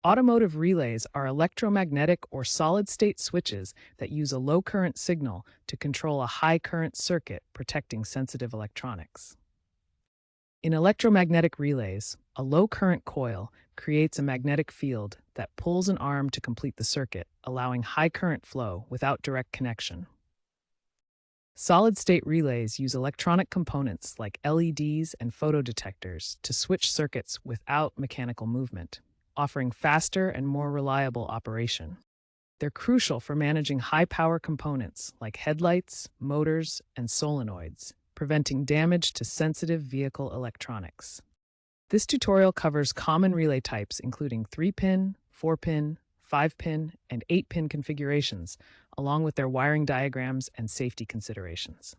Automotive relays are electromagnetic or solid-state switches that use a low-current signal to control a high-current circuit, protecting sensitive electronics. In electromagnetic relays, a low-current coil creates a magnetic field that pulls an arm to complete the circuit, allowing high current flow without direct connection. Solid-state relays use electronic components like LEDs and photodetectors to switch circuits without mechanical movement, offering faster and more reliable operation. They're crucial for managing high-power components like headlights, motors, and solenoids, preventing damage to sensitive vehicle electronics. This tutorial covers common relay types including 3-pin, 4-pin, 5-pin, and 8-pin configurations, along with their wiring diagrams and safety considerations.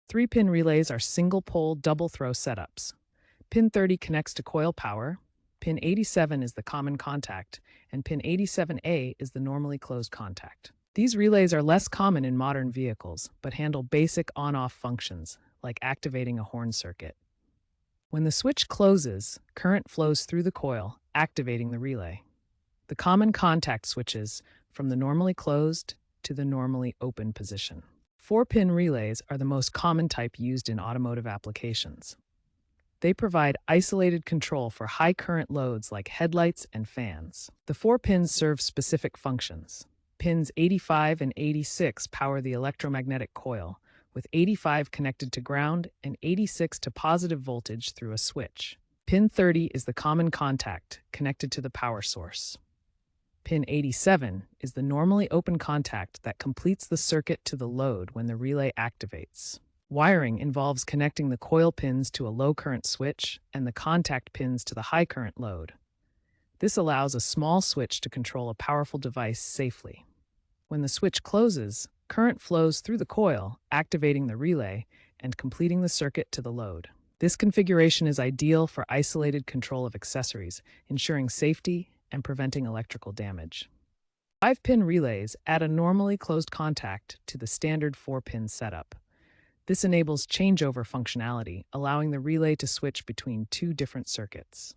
3-pin relays are single-pole double-throw setups. Pin 30 connects to coil power, pin 87 is the common contact, and pin 87A is the normally closed contact. These relays are less common in modern vehicles, but handle basic on-off functions, like activating a horn circuit. When the switch closes, current flows through the coil, activating the relay. The common contact switches from the normally closed to the normally open position. 4-pin relays are the most common type used in automotive applications. They provide isolated control for high current loads like headlights and fans. The 4 pins serve specific functions. Pins 85 and 86 power the electromagnetic coil, with 85 connected to ground and 86 to positive voltage through a switch. Pin 30 is the common contact connected to the power source. Pin 87 is the normally open contact that completes the circuit to the load when the relay activates. Wiring involves connecting the coil pins to a low-current switch and the contact pins to the high-current load. This allows a small switch to control a powerful device safely. When the switch closes, current flows through the coil, activating the relay and completing the circuit to the load. This configuration is ideal for isolated control of accessories, ensuring safety and preventing electrical damage. 5-pin relays add a normally closed contact to the standard 4-pin setup. This enables changeover functionality, allowing the relay to switch between two different circuits.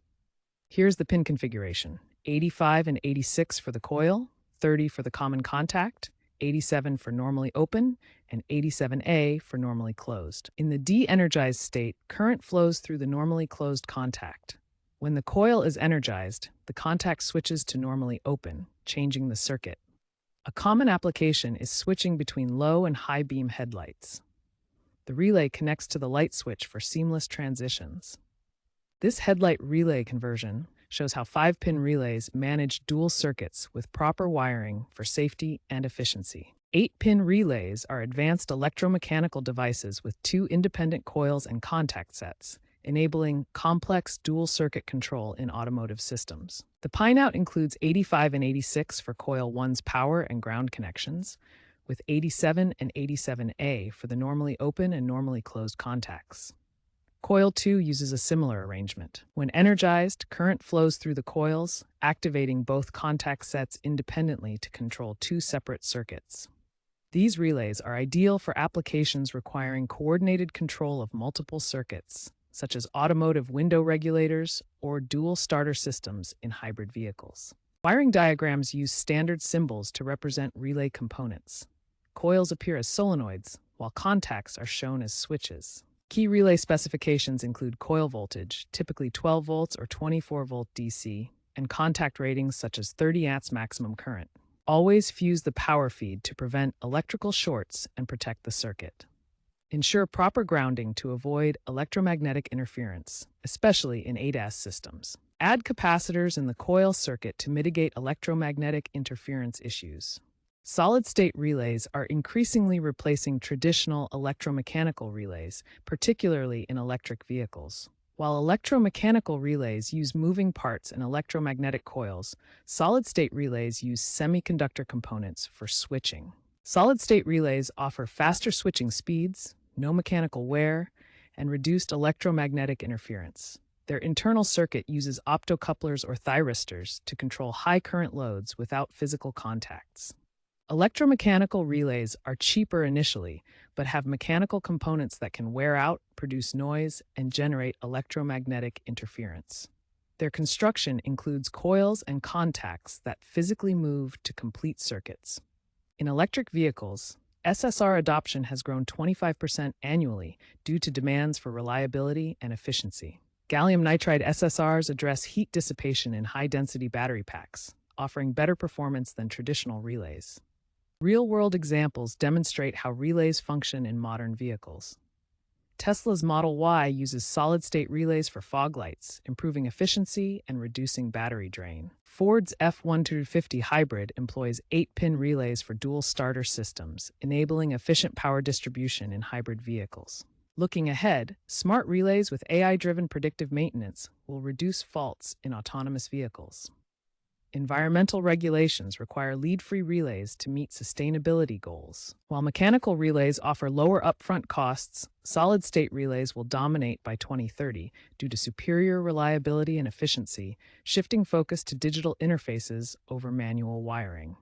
Here's the pin configuration: 85 and 86 for the coil, 30 for the common contact, 87 for normally open, and 87A for normally closed. In the de-energized state, current flows through the normally closed contact. When the coil is energized, the contact switches to normally open, changing the circuit. A common application is switching between low and high beam headlights. The relay connects to the light switch for seamless transitions. This headlight relay conversion shows how 5-pin relays manage dual circuits with proper wiring for safety and efficiency. 8-pin relays are advanced electromechanical devices with 2 independent coils and contact sets, enabling complex dual-circuit control in automotive systems. The pinout includes 85 and 86 for coil 1's power and ground connections, with 87 and 87A for the normally open and normally closed contacts. Coil 2 uses a similar arrangement. When energized, current flows through the coils, activating both contact sets independently to control 2 separate circuits. These relays are ideal for applications requiring coordinated control of multiple circuits, such as automotive window regulators or dual starter systems in hybrid vehicles. Wiring diagrams use standard symbols to represent relay components. Coils appear as solenoids, while contacts are shown as switches. Key relay specifications include coil voltage, typically 12 volts or 24 volt DC, and contact ratings such as 30 amps maximum current. Always fuse the power feed to prevent electrical shorts and protect the circuit. Ensure proper grounding to avoid electromagnetic interference, especially in ADAS systems. Add capacitors in the coil circuit to mitigate electromagnetic interference issues. Solid-state relays are increasingly replacing traditional electromechanical relays, particularly in electric vehicles. While electromechanical relays use moving parts and electromagnetic coils, solid-state relays use semiconductor components for switching. Solid-state relays offer faster switching speeds, no mechanical wear, and reduced electromagnetic interference. Their internal circuit uses optocouplers or thyristors to control high current loads without physical contacts. Electromechanical relays are cheaper initially, but have mechanical components that can wear out, produce noise, and generate electromagnetic interference. Their construction includes coils and contacts that physically move to complete circuits. In electric vehicles, SSR adoption has grown 25% annually due to demands for reliability and efficiency. Gallium nitride SSRs address heat dissipation in high-density battery packs, offering better performance than traditional relays. Real-world examples demonstrate how relays function in modern vehicles. Tesla's Model Y uses solid-state relays for fog lights, improving efficiency and reducing battery drain. Ford's F-150 hybrid employs 8-pin relays for dual starter systems, enabling efficient power distribution in hybrid vehicles. Looking ahead, smart relays with AI-driven predictive maintenance will reduce faults in autonomous vehicles. Environmental regulations require lead-free relays to meet sustainability goals. While mechanical relays offer lower upfront costs, solid-state relays will dominate by 2030 due to superior reliability and efficiency, shifting focus to digital interfaces over manual wiring.